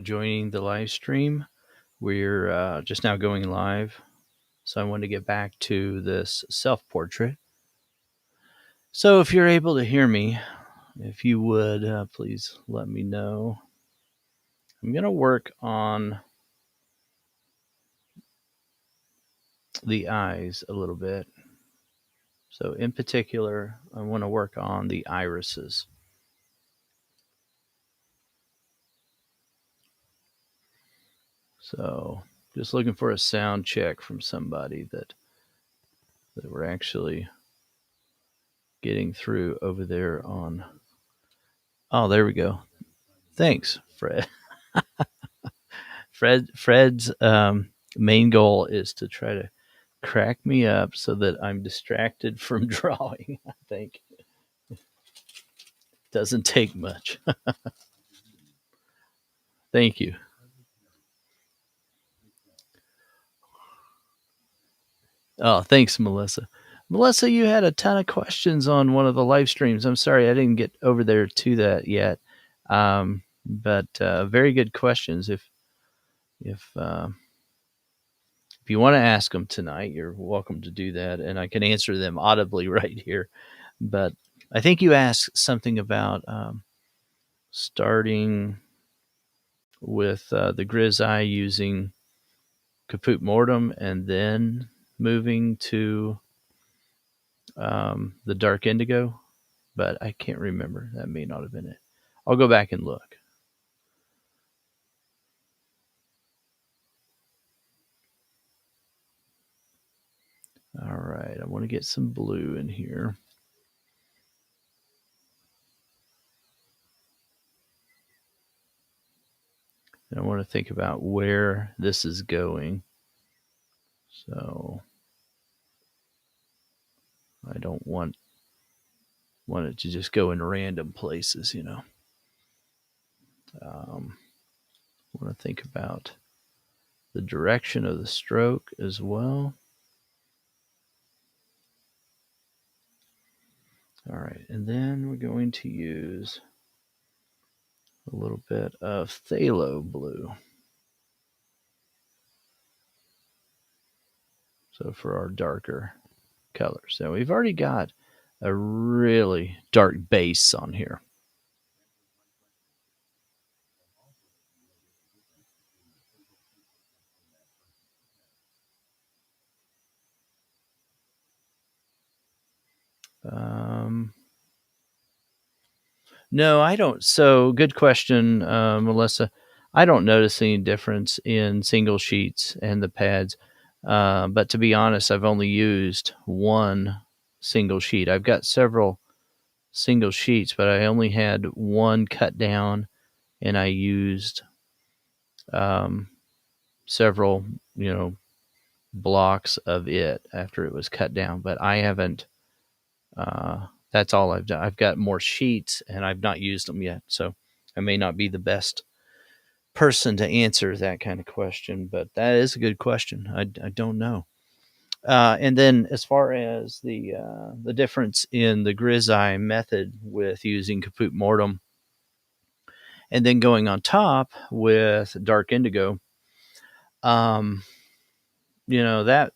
joining the live stream. We're just now going live. So I want to get back to this self portrait. So if you're able to hear me, if you would please let me know. I'm going to work on the eyes a little bit. So, in particular, I want to work on the irises. So, just looking for a sound check from somebody that we're actually getting through over there on. Oh, there we go. Thanks, Fred. Fred's main goal is to try to crack me up so that I'm distracted from drawing. I think doesn't take much. Thank you. Oh, thanks, Melissa. Melissa, you had a ton of questions on one of the live streams. I'm sorry I didn't get over there to that yet, but very good questions. If you want to ask them tonight, you're welcome to do that, and I can answer them audibly right here. But I think you asked something about starting with the Grizzly using Caput Mortem and then moving to the Dark Indigo, but I can't remember. That may not have been it. I'll go back and look. All right, I want to get some blue in here. And I want to think about where this is going. So I don't want it to just go in random places, you know. I want to think about the direction of the stroke as well. All right, and then we're going to use a little bit of phthalo blue. So for our darker colors. So we've already got a really dark base on here. No, I don't. So good question, Melissa. I don't notice any difference in single sheets and the pads. But to be honest, I've only used one single sheet. I've got several single sheets, but I only had one cut down, and I used um, several, blocks of it after it was cut down. But I haven't. That's all I've done. I've got more sheets, and I've not used them yet, so I may not be the best person to answer that kind of question. But that is a good question. I don't know. And then, as far as the difference in the Grizzly method with using Caput Mortem, and then going on top with Dark Indigo, um, that.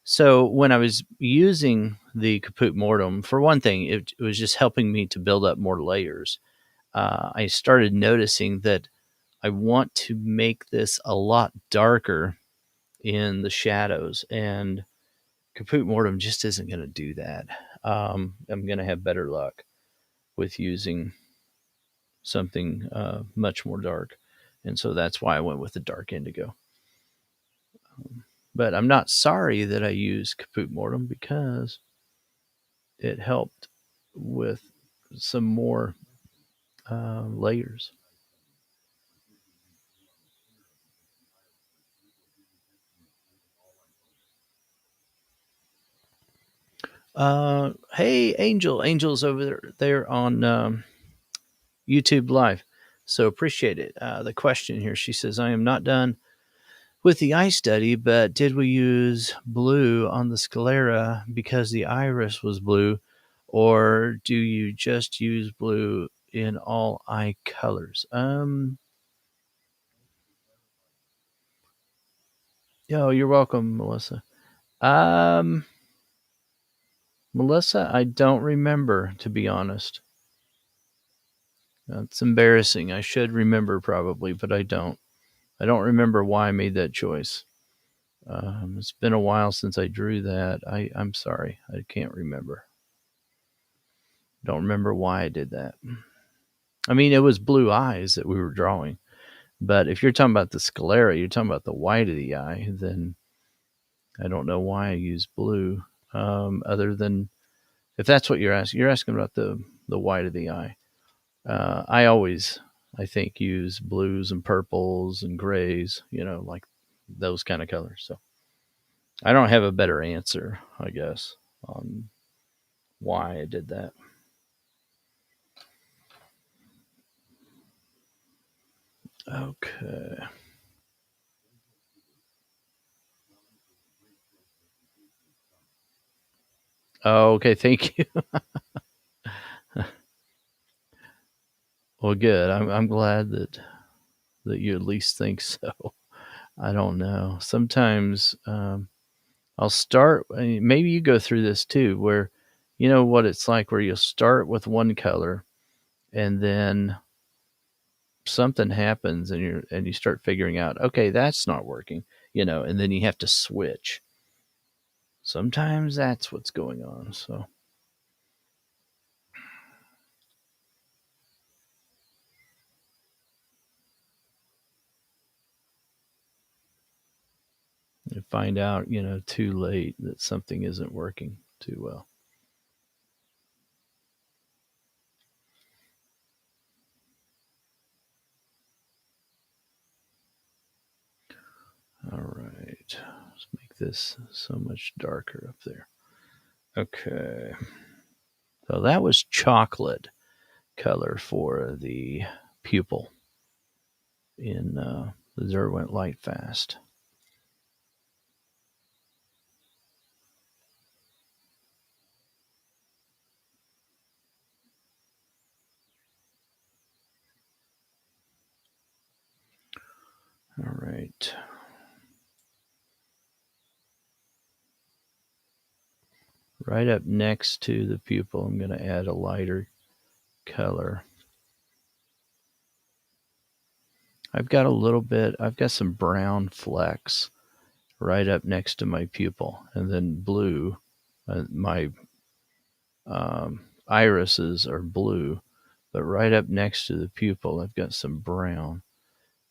So when I was using the Caput Mortem, for one thing, it was just helping me to build up more layers. I started noticing that I want to make this a lot darker in the shadows, and Caput Mortem just isn't going to do that. I'm going to have better luck with using something much more dark, and so that's why I went with the Dark Indigo. But I'm not sorry that I used Caput Mortem because it helped with some more layers. Hey, Angel's over there on YouTube Live. So appreciate it. The question here, she says, I am not done with the eye study, but did we use blue on the sclera because the iris was blue, or do you just use blue in all eye colors? Yo, you're welcome, Melissa. Um, Melissa, I don't remember, to be honest. That's embarrassing. I should remember probably, but I don't. I don't remember why I made that choice. It's been a while since I drew that. I'm sorry. I can't remember. Don't remember why I did that. I mean, it was blue eyes that we were drawing. But if you're talking about the sclera, you're talking about the white of the eye, then I don't know why I use blue. Other than if that's what you're asking about the white of the eye. I always, I think, use blues and purples and grays, like those kind of colors. So I don't have a better answer, I guess, on why I did that. Okay. Oh, okay. Thank you. Well, good. I'm glad that you at least think so. I don't know. Sometimes I'll start. Maybe you go through this too, where you know what it's like, where you'll start with one color, and then something happens, and you start figuring out, okay, that's not working, and then you have to switch. Sometimes that's what's going on. So you find out, too late that something isn't working too well. All right, let's make this so much darker up there. Okay, so that was chocolate color for the pupil in the Derwent Light Fast. All right. Right up next to the pupil, I'm going to add a lighter color. I've got some brown flecks right up next to my pupil, and then blue. My irises are blue, but right up next to the pupil, I've got some brown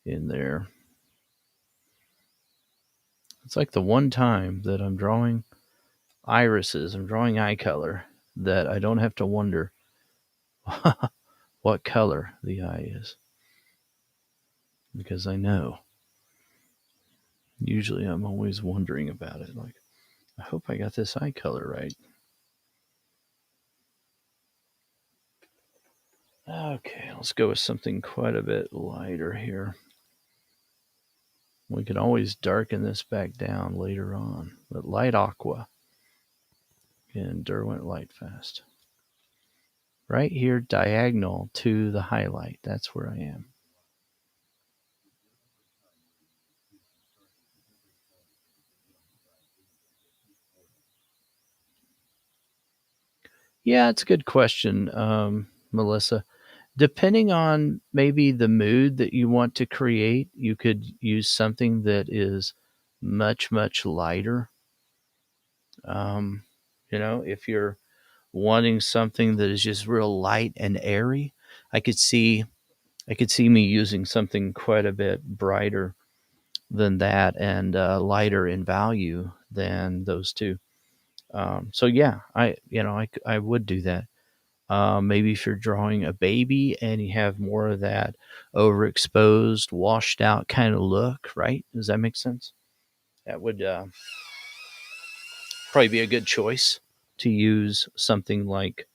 in there. It's like the one time that I'm drawing irises, I'm drawing eye color, that I don't have to wonder what color the eye is, because I know. Usually I'm always wondering about it. Like, I hope I got this eye color right. Okay, let's go with something quite a bit lighter here. We can always darken this back down later on. But light aqua in Derwent Lightfast. Right here, diagonal to the highlight. That's where I am. Yeah, it's a good question, Melissa. Depending on maybe the mood that you want to create, you could use something that is much, much lighter. Um, if you're wanting something that is just real light and airy, I could see I could see me using something quite a bit brighter than that, and lighter in value than those two. So yeah, I would do that. Maybe if you're drawing a baby and you have more of that overexposed, washed out kind of look, right? Does that make sense? That would probably be a good choice to use something like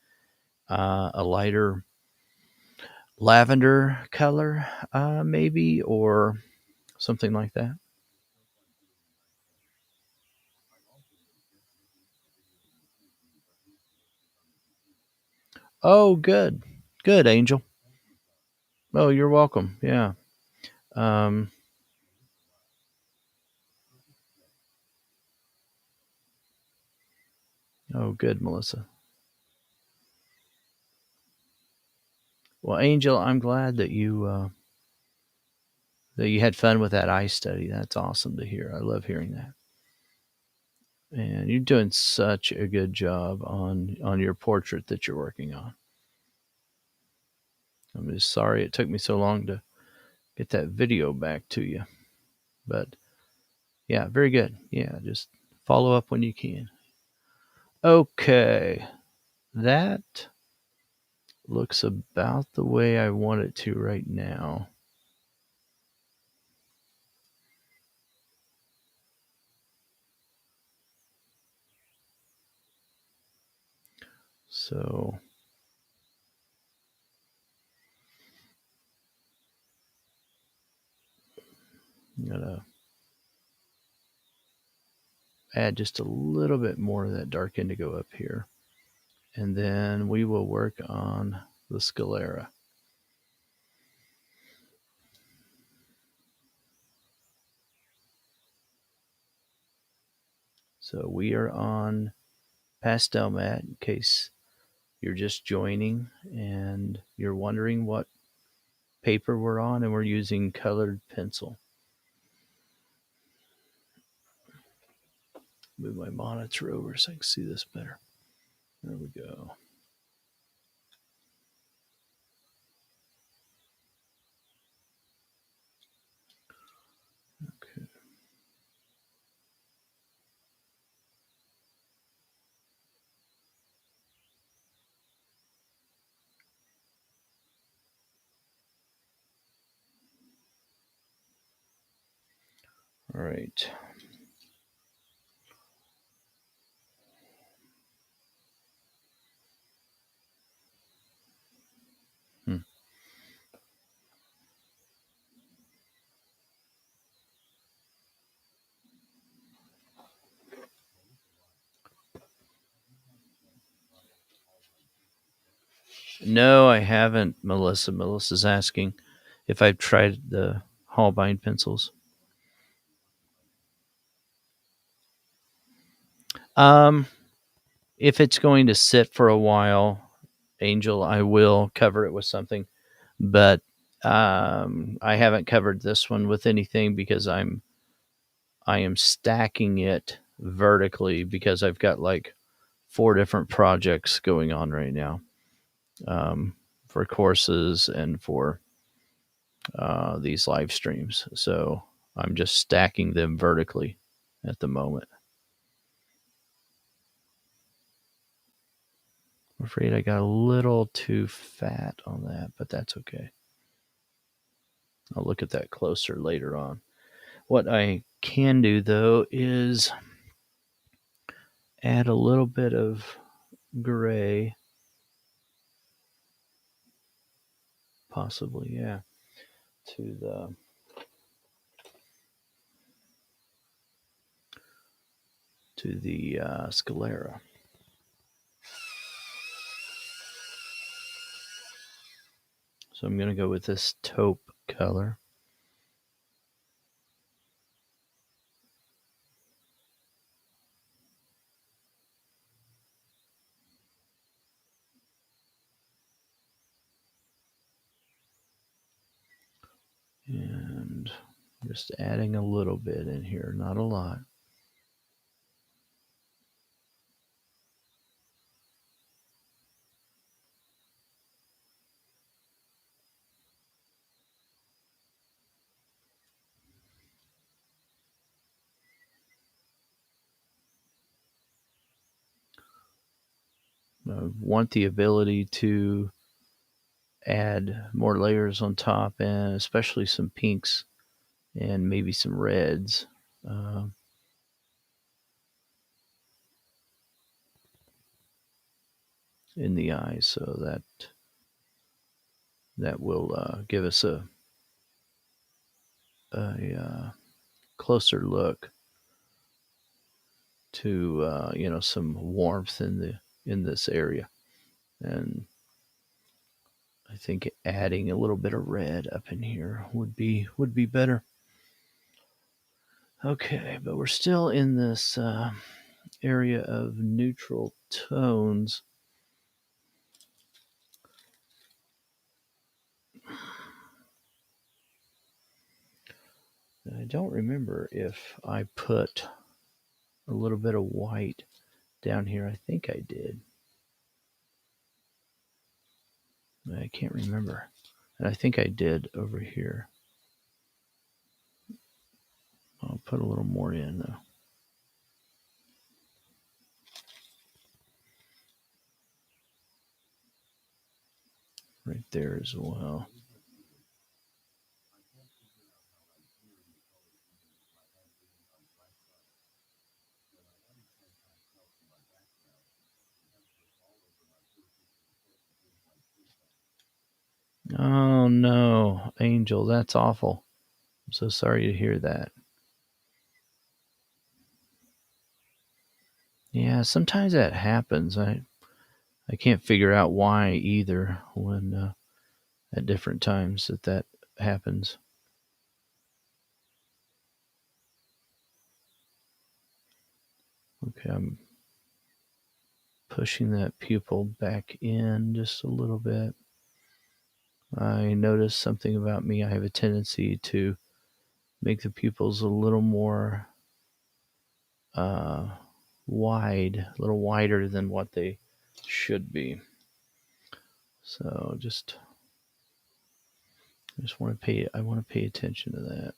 a lighter lavender color, maybe, or something like that. Oh, good. Good, Angel. Oh, you're welcome. Yeah. Um, Oh, good, Melissa. Well, Angel, I'm glad that you had fun with that ice study. That's awesome to hear. I love hearing that. And you're doing such a good job on your portrait that you're working on. I'm just sorry it took me so long to get that video back to you. But yeah, very good. Yeah, just follow up when you can. Okay. That looks about the way I want it to right now. So I'm gonna add just a little bit more of that dark indigo up here. And then we will work on the sclera. So we are on pastel mat in case you're just joining and you're wondering what paper we're on, and we're using colored pencil. Move my monitor over so I can see this better. There we go. Okay. All right. Hmm. No, I haven't, Melissa. Melissa's asking if I've tried the Holbein pencils. Um, if it's going to sit for a while, Angel, I will cover it with something. But I haven't covered this one with anything because I am stacking it vertically because I've got like 4 different projects going on right now, for courses and for these live streams. So I'm just stacking them vertically at the moment. I'm afraid I got a little too fat on that, but that's okay. I'll look at that closer later on. What I can do though is add a little bit of gray, possibly, yeah, to the sclera. So I'm going to go with this taupe color. And just adding a little bit in here, not a lot. I want the ability to add more layers on top, and especially some pinks and maybe some reds. Uh, in the eyes, so that will give us a closer look to some warmth in this area. And I think adding a little bit of red up in here would be better. Okay, but we're still in this area of neutral tones. I don't remember if I put a little bit of white down here. I think I did. I can't remember. And I think I did over here. I'll put a little more in though. Right there as well. Oh no, Angel, that's awful. I'm so sorry to hear that. Yeah, sometimes that happens. I can't figure out why either when at different times that happens. Okay, I'm pushing that pupil back in just a little bit. I noticed something about me. I have a tendency to make the pupils a little more uh, wide, a little wider than what they should be. So I want to pay attention to that.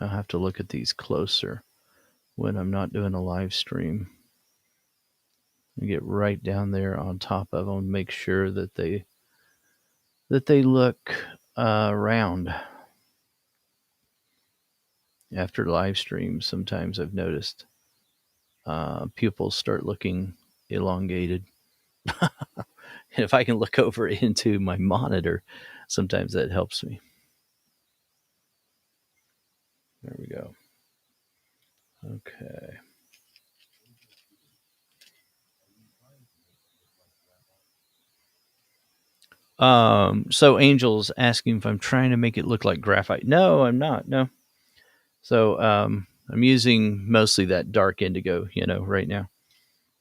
I'll have to look at these closer when I'm not doing a live stream. And get right down there on top of them, make sure that they look round. After live streams, sometimes I've noticed pupils start looking elongated. If I can look over into my monitor, sometimes that helps me. There we go. Okay. So Angel's asking if I'm trying to make it look like graphite. No, I'm not. No. So I'm using mostly that dark indigo, right now.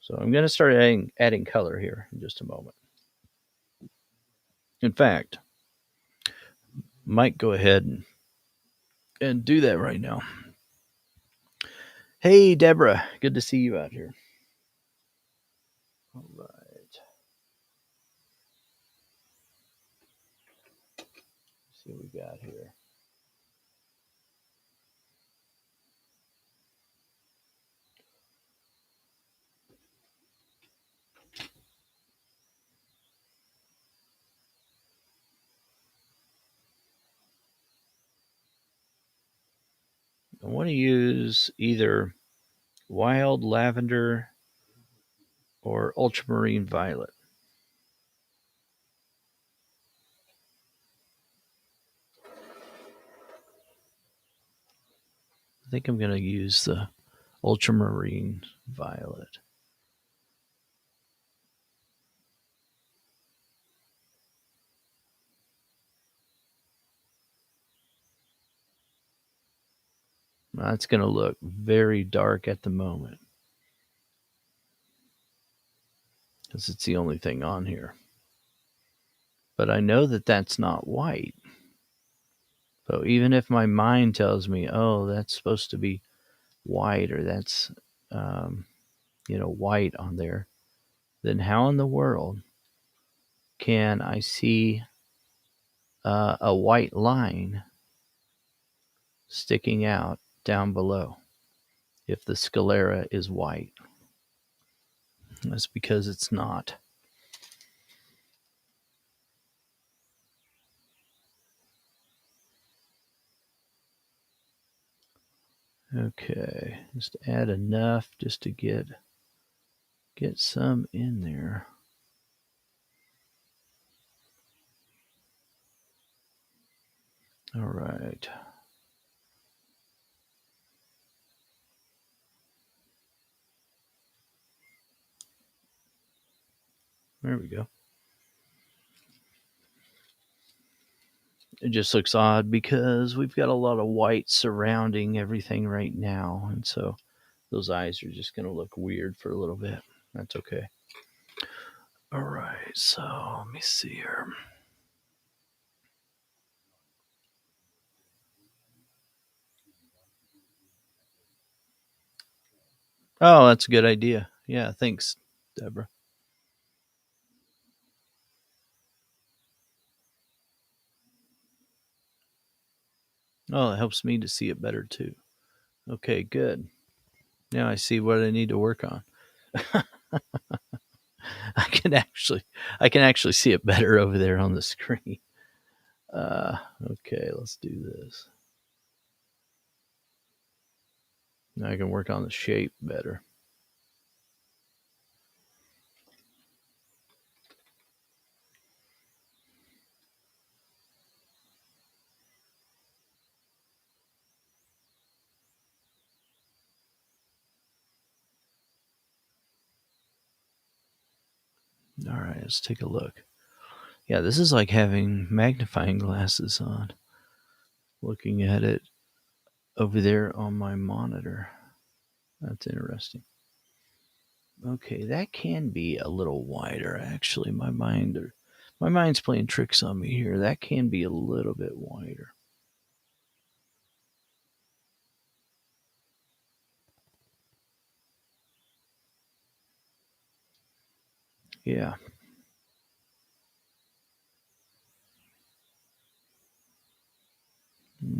So I'm going to start adding color here in just a moment. In fact, might go ahead and do that right now. Hey, Deborah, good to see you out here. All right. Let's see what we got here. I want to use either wild lavender or ultramarine violet. I think I'm going to use the ultramarine violet. That's going to look very dark at the moment because it's the only thing on here. But I know that that's not white. So even if my mind tells me, oh, that's supposed to be white or that's, white on there, then how in the world can I see a white line sticking out down below if the sclera is white? That's because it's not. Okay, just add enough just to get some in there. All right. There we go. It just looks odd because we've got a lot of white surrounding everything right now. And so those eyes are just going to look weird for a little bit. That's okay. All right. So let me see here. Oh, that's a good idea. Yeah. Thanks, Deborah. Oh, it helps me to see it better too. Okay, good. Now I see what I need to work on. I can actually I can actually see it better over there on the screen. Uh, okay, let's do this. Now I can work on the shape better. All right, let's take a look. Yeah, this is like having magnifying glasses on, looking at it over there on my monitor. That's interesting. Okay, that can be a little wider actually. My mind's playing tricks on me here. That can be a little bit wider. Yeah.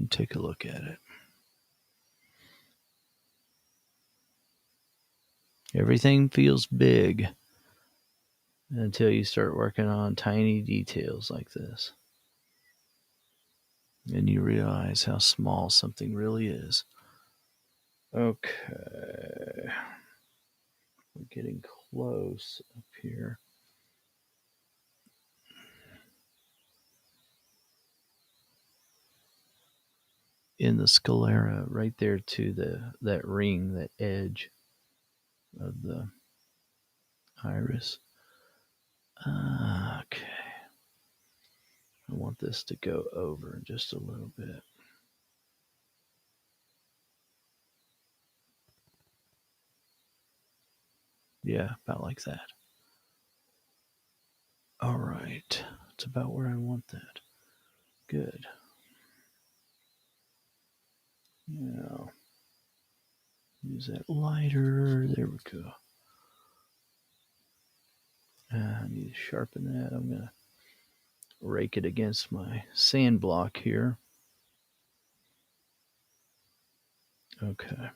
Take a look at it. Everything feels big until you start working on tiny details like this. And you realize how small something really is. Okay. We're getting close up here. In the sclera, right there to that ring, that edge of the iris. Okay. I want this to go over just a little bit. Yeah, about like that. All right. It's about where I want that. Good. Now, use that lighter. There we go. I need to sharpen that. I'm going to rake it against my sand block here. Okay.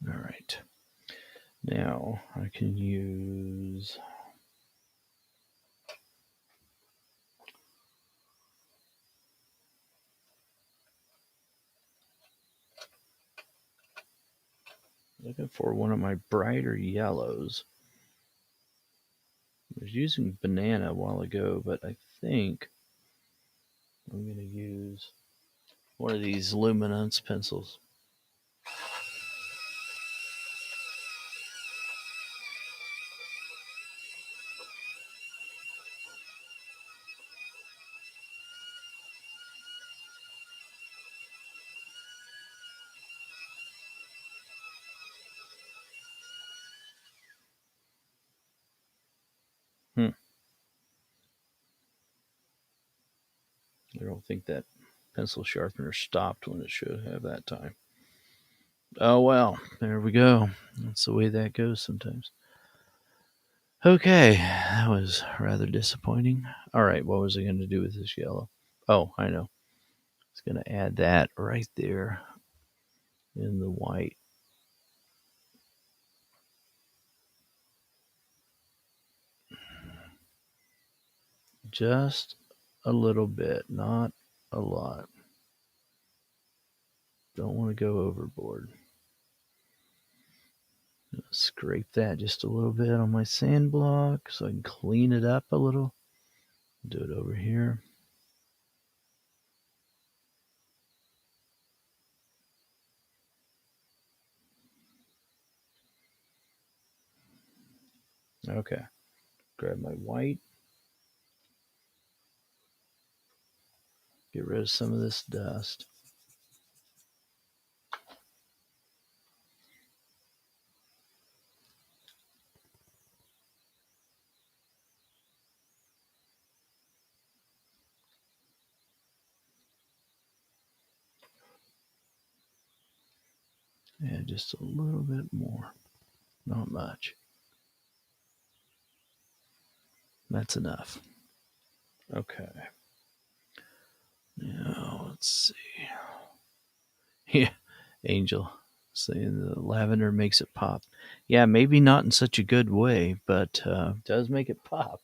All right. Now I can use looking for one of my brighter yellows. I was using banana a while ago, but I think I'm going to use one of these luminance pencils. Hmm. I don't think that pencil sharpener stopped when it should have that time. Oh well, there we go. That's the way that goes sometimes. Okay, that was rather disappointing. All right, what was I going to do with this yellow? Oh, I know. It's going to add that right there in the white. Just a little bit, not a lot. Don't want to go overboard. Scrape that just a little bit on my sand block so I can clean it up a little. Do it over here. Okay. Grab my white. Get rid of some of this dust. And just a little bit more. Not much. That's enough. Okay. Now, let's see. Yeah, Angel saying the lavender makes it pop. Yeah, maybe not in such a good way, but does make it pop.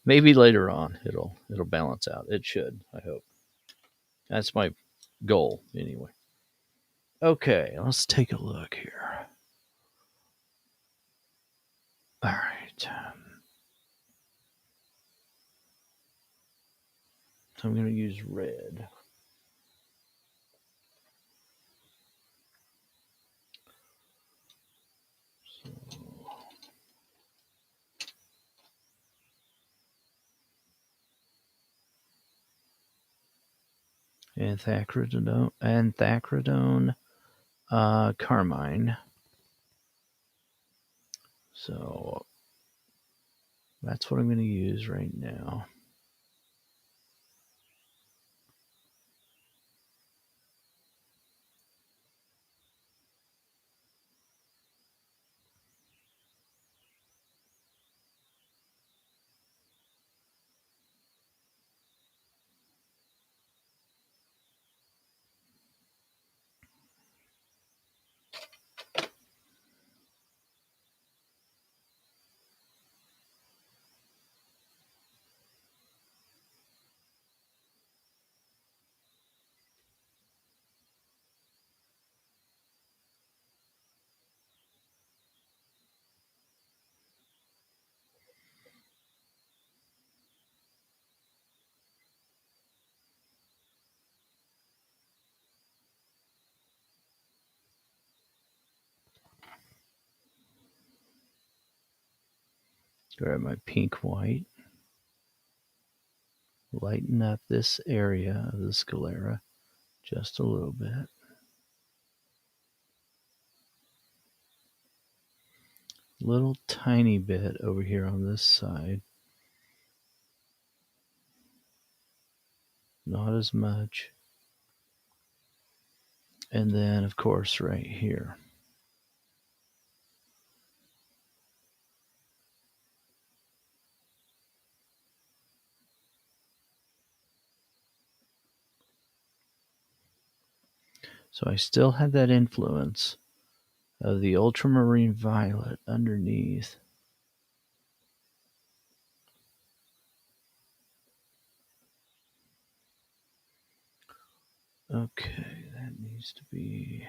Maybe later on it'll balance out. It should, I hope. That's my goal anyway. Okay, let's take a look here. All right. So I'm going to use red. So, anthacrydone, carmine. So that's what I'm going to use right now. Grab my pink white. Lighten up this area of the sclera just a little bit. Little tiny bit over here on this side. Not as much. And then, of course, right here. So I still have that influence of the ultramarine violet underneath. Okay, that needs to be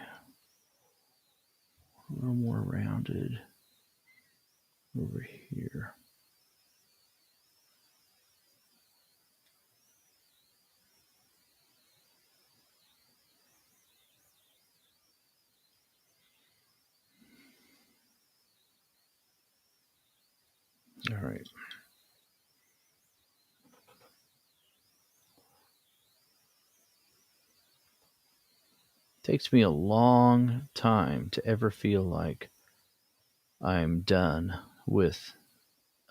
a little more rounded over here. All right. Takes me a long time to ever feel like I'm done with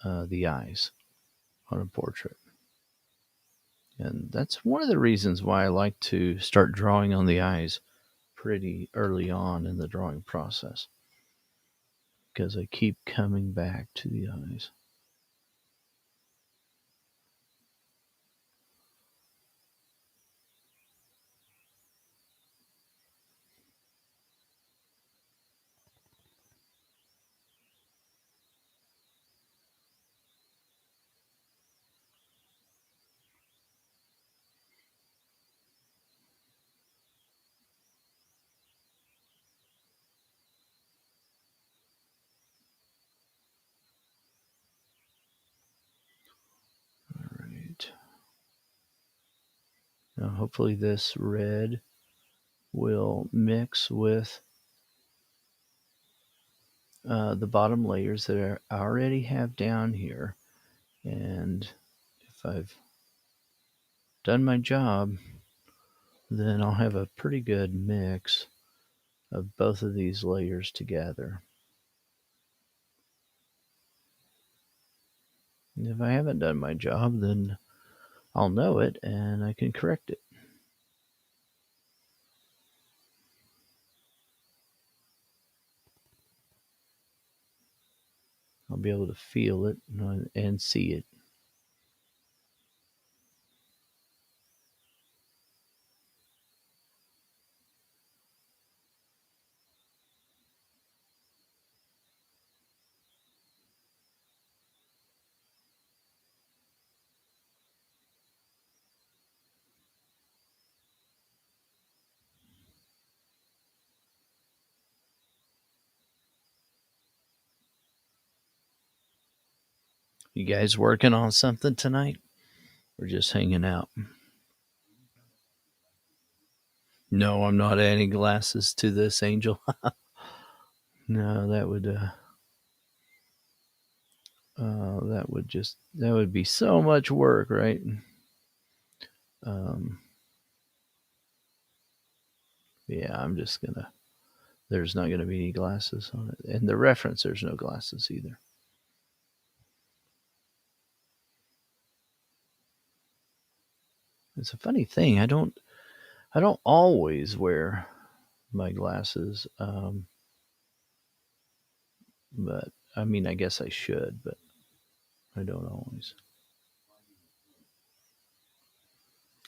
the eyes on a portrait. And that's one of the reasons why I like to start drawing on the eyes pretty early on in the drawing process, because I keep coming back to the eyes. Now, hopefully this red will mix with the bottom layers that I already have down here. And if I've done my job, then I'll have a pretty good mix of both of these layers together. And if I haven't done my job, then I'll know it and I can correct it. I'll be able to feel it and see it. You guys working on something tonight? Or just hanging out? No, I'm not adding glasses to this, Angel. No, that would be so much work, right? Um, yeah, I'm just gonna. There's not gonna be any glasses on it, and the reference there's no glasses either. It's a funny thing. I don't always wear my glasses, but I mean, I guess I should, but I don't always.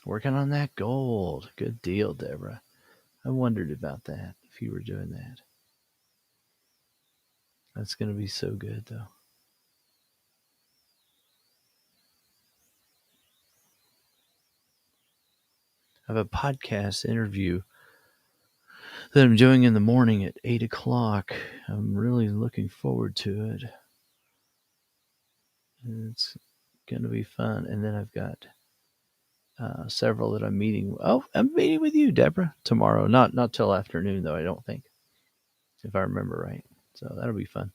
Working on that gold. Good deal, Deborah. I wondered about that if you were doing that. That's going to be so good, though. I have a podcast interview that I'm doing in the morning at 8 o'clock. I'm really looking forward to it. It's going to be fun. And then I've got several that I'm meeting. Oh, I'm meeting with you, Deborah, tomorrow. Not till afternoon, though, I don't think, if I remember right. So that'll be fun.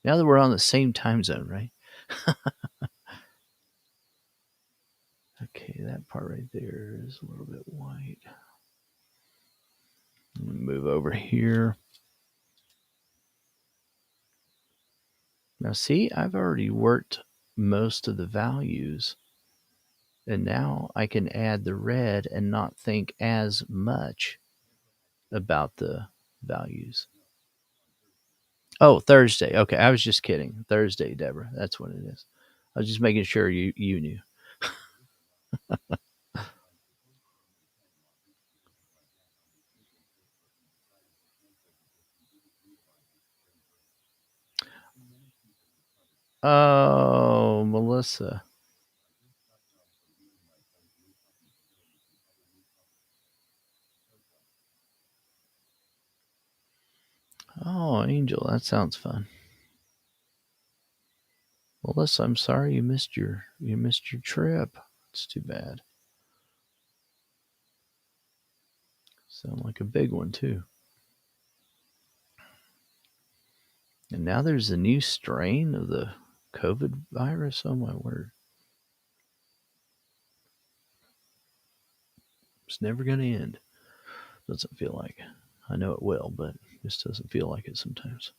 Now that we're on the same time zone, right? Okay, that part right there is a little bit white. Move over here. Now, see, I've already worked most of the values, and now I can add the red and not think as much about the values. Oh, Thursday. Okay, I was just kidding. Thursday, Deborah. That's what it is. I was just making sure you knew. Oh, Melissa. Oh, Angel, that sounds fun. Melissa, I'm sorry you missed your trip. It's too bad. Sound like a big one too. And now there's a new strain of the COVID virus. Oh my word. It's never going to end. Doesn't feel like. I know it will, but it just doesn't feel like it sometimes.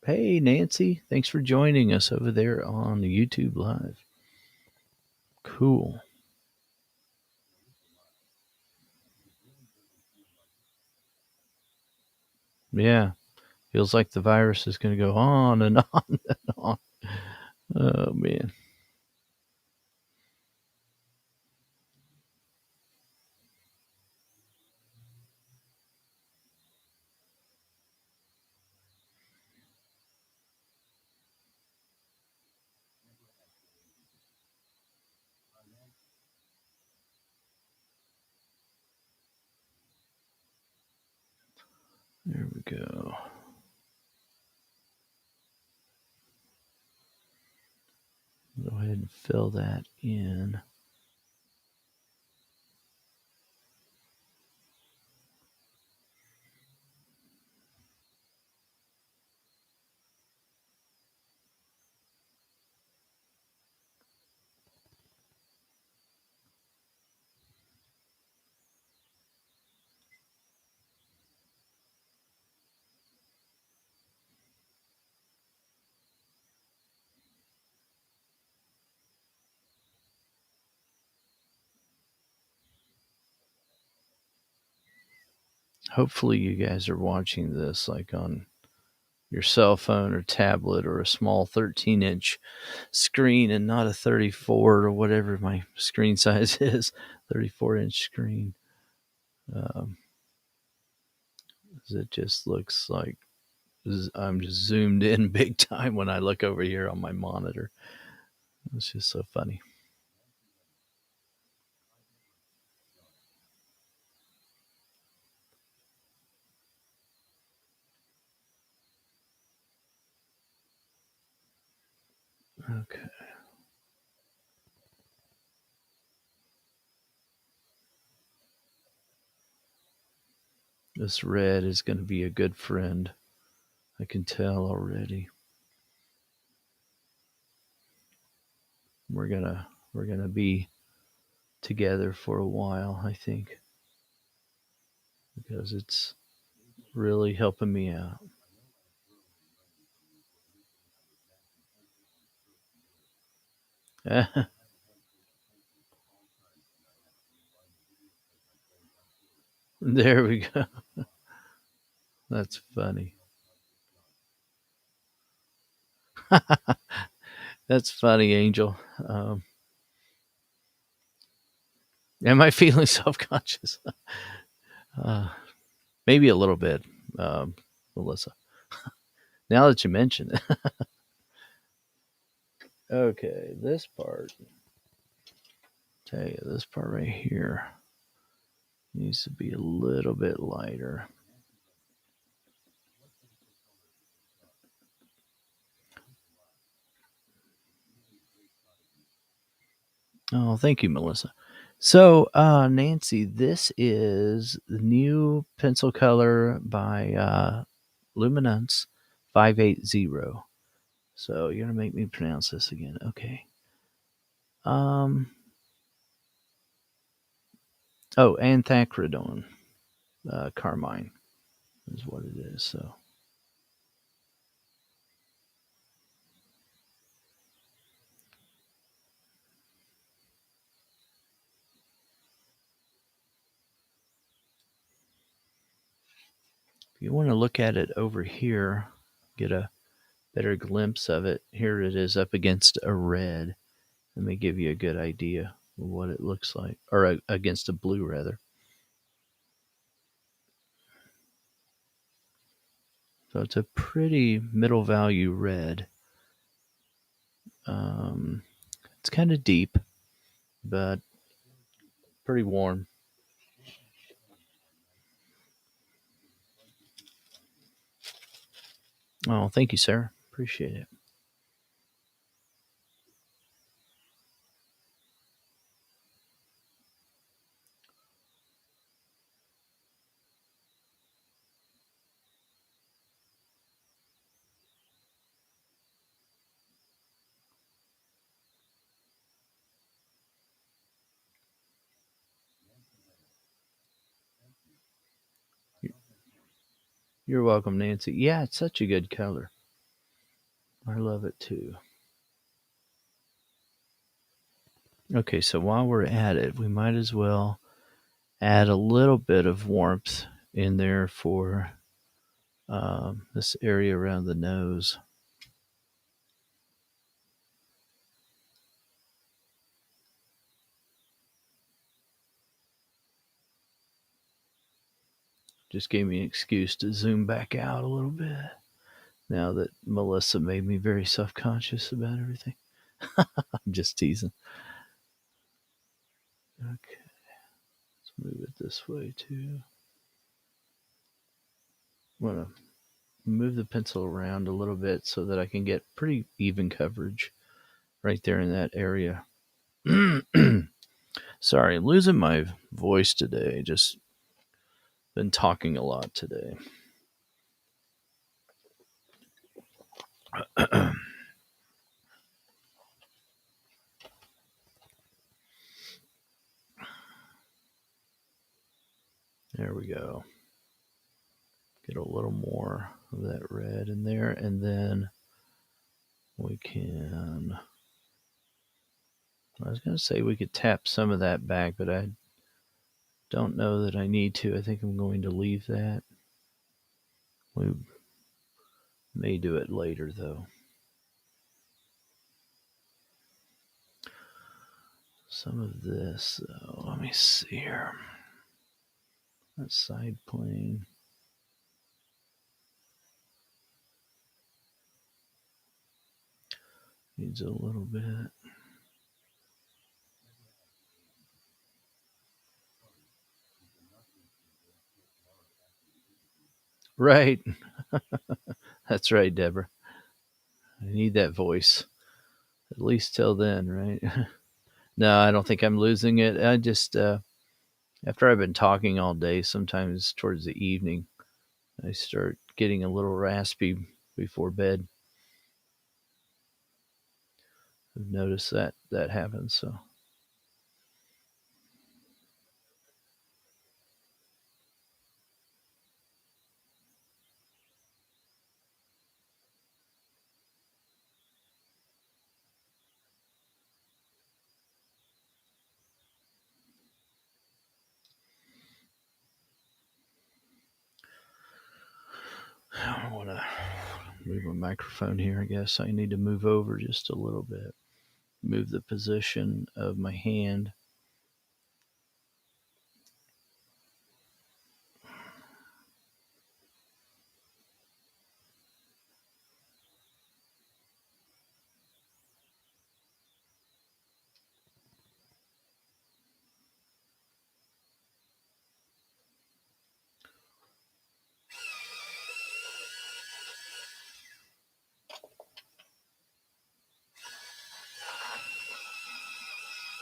Hey, Nancy. Thanks for joining us over there on YouTube Live. Cool. Yeah. Feels like the virus is going to go on and on and on. Oh, man. There we go. Go ahead and fill that in. Hopefully, you guys are watching this like on your cell phone or tablet or a small 13-inch screen and not a 34 or whatever my screen size is, 34-inch screen. Um, it just looks like I'm just zoomed in big time when I look over here on my monitor. It's just so funny. Okay. This red is going to be a good friend. I can tell already. We're gonna be together for a while, I think, because it's really helping me out. There we go. That's funny. That's funny, Angel. Am I feeling self conscious? Uh, maybe a little bit, Melissa. Now that you mention it. Okay, this part. Tell you, this part right here needs to be a little bit lighter. Oh, thank you, Melissa. So, Nancy, this is the new pencil color by Luminance 580. So you're gonna make me pronounce this again. Okay. Um. Oh, anthacrydone, carmine is what it is. So if you want to look at it over here, get a better glimpse of it. Here it is up against a red. Let me give you a good idea of what it looks like, or against a blue rather. So it's a pretty middle value red. Um, it's kind of deep, but pretty warm. Oh, thank you, sir. Appreciate it. You're welcome, Nancy. Yeah, it's such a good color. I love it too. Okay, so while we're at it, we might as well add a little bit of warmth in there for this area around the nose. Just gave me an excuse to zoom back out a little bit now that Melissa made me very self conscious about everything. I'm just teasing. Okay, let's move it this way too. want to move the pencil around a little bit so that I can get pretty even coverage right there in that area. Sorry, losing my voice today. Just been talking a lot today. There we go. Get a little more of that red in there, and then we can. I was going to say we could tap some of that back, but I don't know that I need to. I think I'm going to leave that. We may do it later, though. Some of this, though. Let me see here. That side plane. Needs a little bit. Right. That's right, Deborah. I need that voice. At least till then, right? No, I don't think I'm losing it. I just, after I've been talking all day, sometimes towards the evening, I start getting a little raspy before bed. I've noticed that happens. So I want to move my microphone here. I guess I need to move over just a little bit. Move the position of my hand.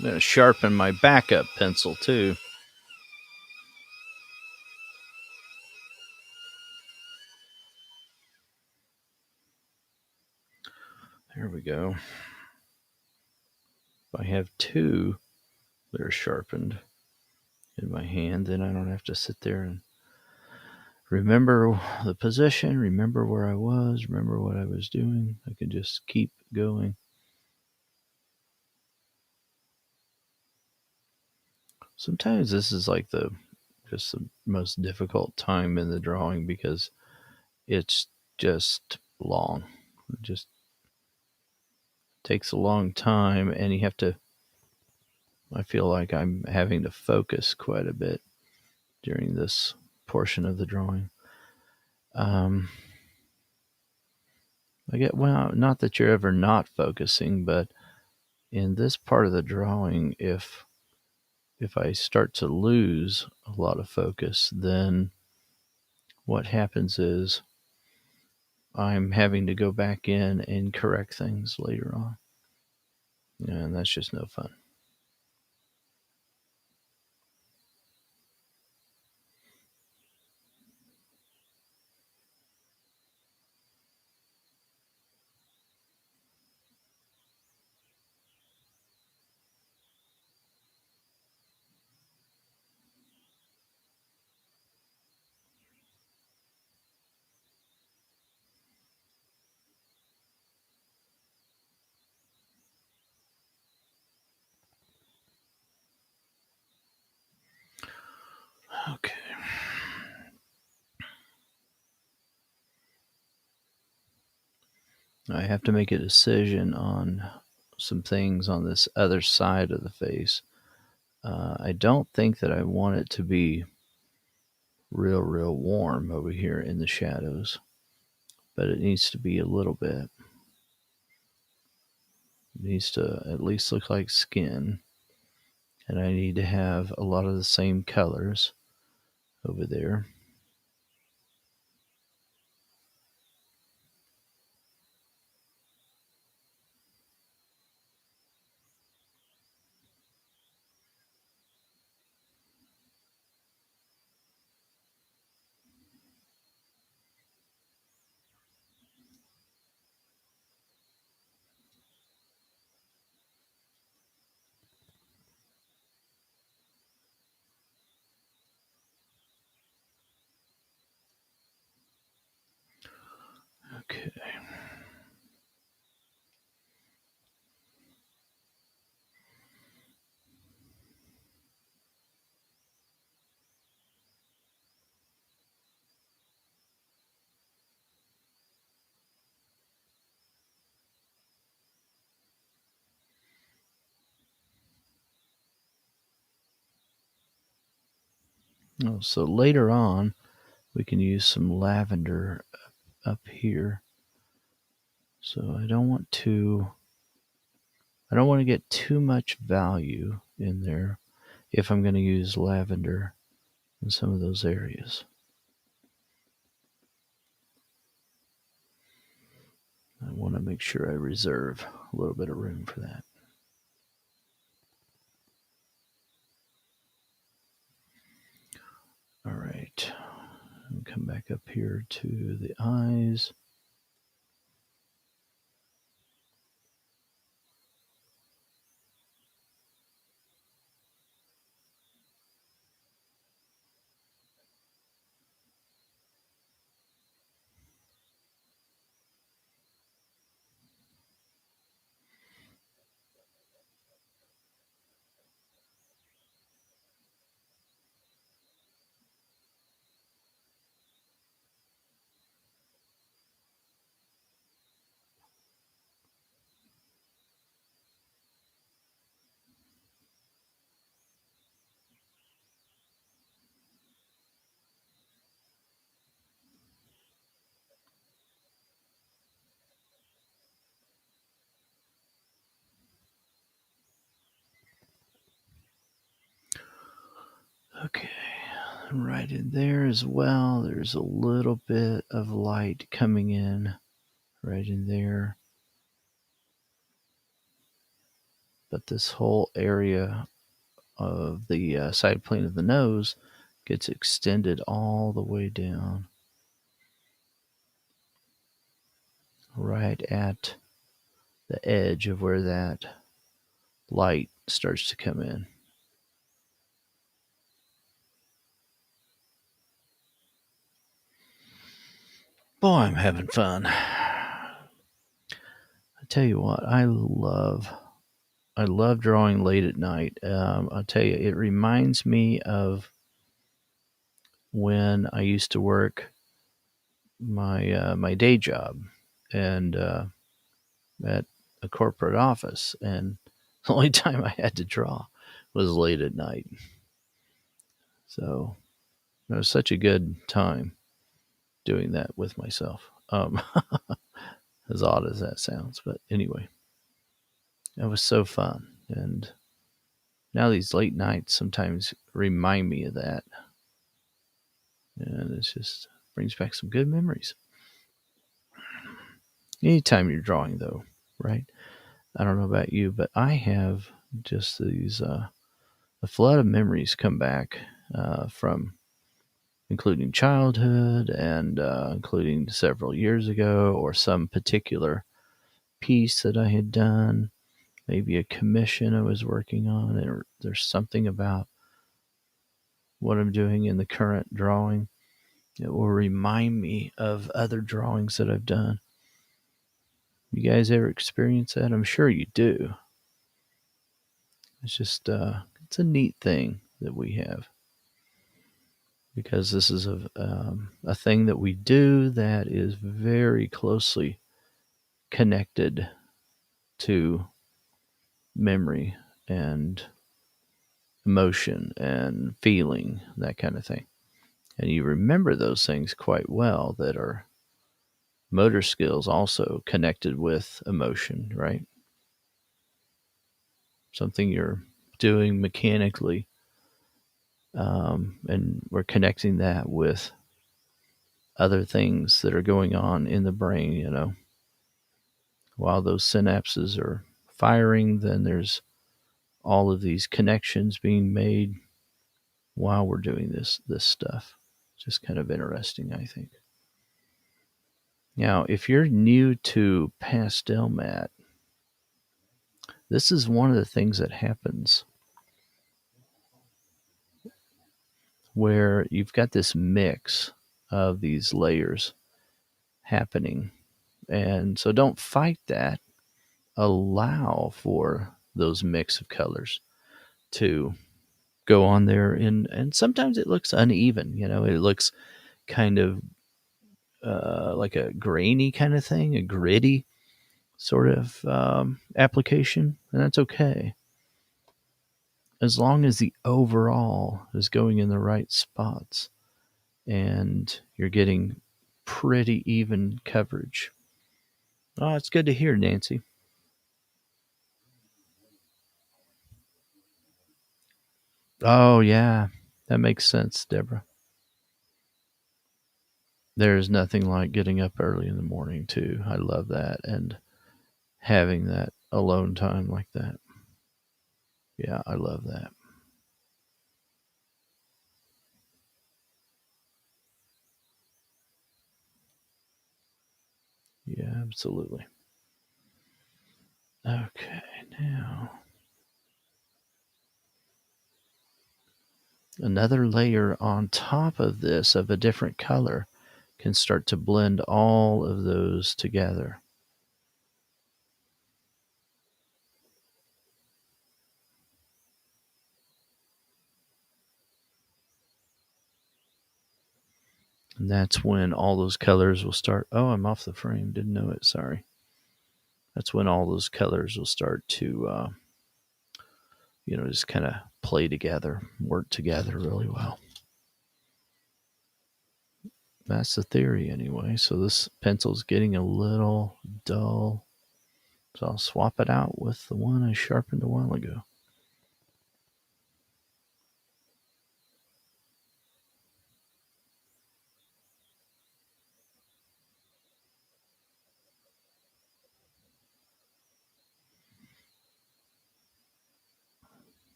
I'm going to sharpen my backup pencil too. There we go. If I have two that are sharpened in my hand, then I don't have to sit there and remember the position, remember where I was, remember what I was doing. I can just keep going. Sometimes this is like the most difficult time in the drawing because it's just long. It just takes a long time, and you have to. I feel like I'm having to focus quite a bit during this portion of the drawing. I get well, not that you're ever not focusing, but in this part of the drawing, if I start to lose a lot of focus, then what happens is I'm having to go back in and correct things later on. And that's just no fun. Okay. I have to make a decision on some things on this other side of the face. I don't think that I want it to be real warm over here in the shadows, but it needs to be a little bit. It needs to at least look like skin, and I need to have a lot of the same colors over there. Oh, so later on, we can use some lavender up here. So I don't want to get too much value in there if I'm going to use lavender in some of those areas. I want to make sure I reserve a little bit of room for that. All right. And come back up here to the eyes. Okay. Right in there as well. There's a little bit of light coming in right in there. But this whole area of the side plane of the nose gets extended all the way down, right at the edge of where that light starts to come in. Boy, I'm having fun. I tell you what, I love drawing late at night. I'll tell you, it reminds me of when I used to work my day job and at a corporate office, and the only time I had to draw was late at night. So it was such a good time doing that with myself. As odd as that sounds, but anyway, it was so fun. And now these late nights sometimes remind me of that, and it just brings back some good memories. Anytime you're drawing, though, right? I don't know about you, but I have just these a flood of memories come back from including childhood and including several years ago, or some particular piece that I had done, maybe a commission I was working on, or there's something about what I'm doing in the current drawing. It will remind me of other drawings that I've done. You guys ever experience that? I'm sure you do. It's just, it's a neat thing that we have, because this is a thing that we do that is very closely connected to memory and emotion and feeling, that kind of thing. And you remember those things quite well that are motor skills also connected with emotion, right? Something you're doing mechanically, and we're connecting that with other things that are going on in the brain, While those synapses are firing, then there's all of these connections being made while we're doing this stuff. Just kind of interesting, I think. Now, if you're new to Pastelmat, this is one of the things that happens where you've got this mix of these layers happening. And so don't fight that. Allow for those mix of colors to go on there. And sometimes it looks uneven, it looks kind of like a grainy kind of thing, a gritty sort of application, and that's okay. as long as the overall is going in the right spots and you're getting pretty even coverage. Oh, it's good to hear, Nancy. Oh, yeah. That makes sense, Deborah. There's nothing like getting up early in the morning, too. I love that. And having that alone time like that. Yeah, I love that. Yeah, absolutely. Okay, now another layer on top of this of a different color can start to blend all of those together. And that's when all those colors will start. Oh, I'm off the frame. Didn't know it. Sorry. That's when all those colors will start to, just kind of play together, work together really well. That's the theory anyway. So this pencil's getting a little dull. So I'll swap it out with the one I sharpened a while ago.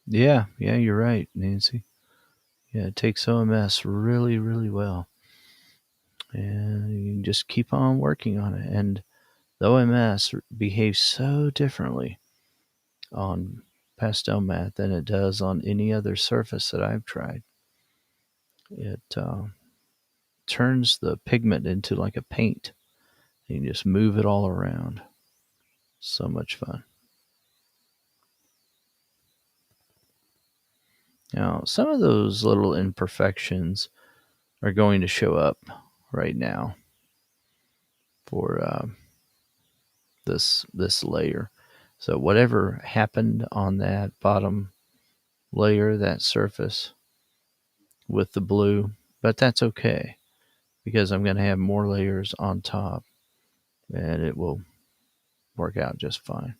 Yeah, you're right, Nancy. Yeah, it takes OMS really, really well. And you can just keep on working on it. And the OMS behaves so differently on pastel mat than it does on any other surface that I've tried. It turns the pigment into like a paint. You can just move it all around. So much fun. Now, some of those little imperfections are going to show up right now for this layer. So whatever happened on that bottom layer, that surface with the blue, but that's okay because I'm going to have more layers on top and it will work out just fine.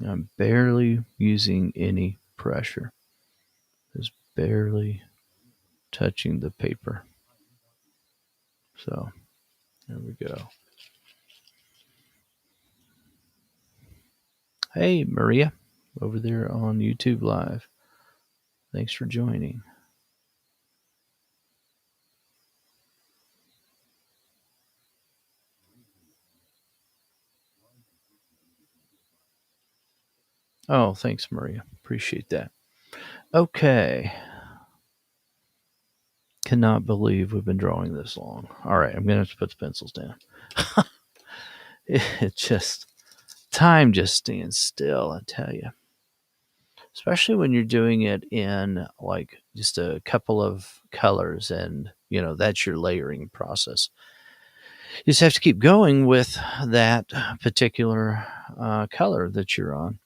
I'm barely using any pressure, just barely touching the paper. So there we go. Hey, Maria, over there on YouTube Live. Thanks for joining. Oh, thanks, Maria. Appreciate that. Okay. Cannot believe we've been drawing this long. All right, I'm going to have to put the pencils down. It just, time just stands still, I tell you. Especially when you're doing it in like just a couple of colors and, that's your layering process. You just have to keep going with that particular color that you're on.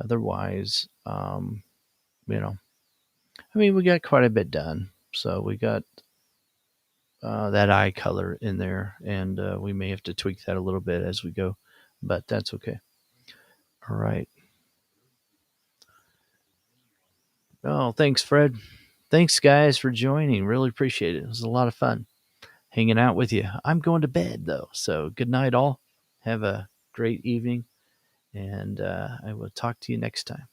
Otherwise, we got quite a bit done. So we got that eye color in there, and we may have to tweak that a little bit as we go, but that's okay. All right. Oh, thanks, Fred. Thanks, guys, for joining. Really appreciate it. It was a lot of fun hanging out with you. I'm going to bed, though. So good night, all. Have a great evening, and I will talk to you next time.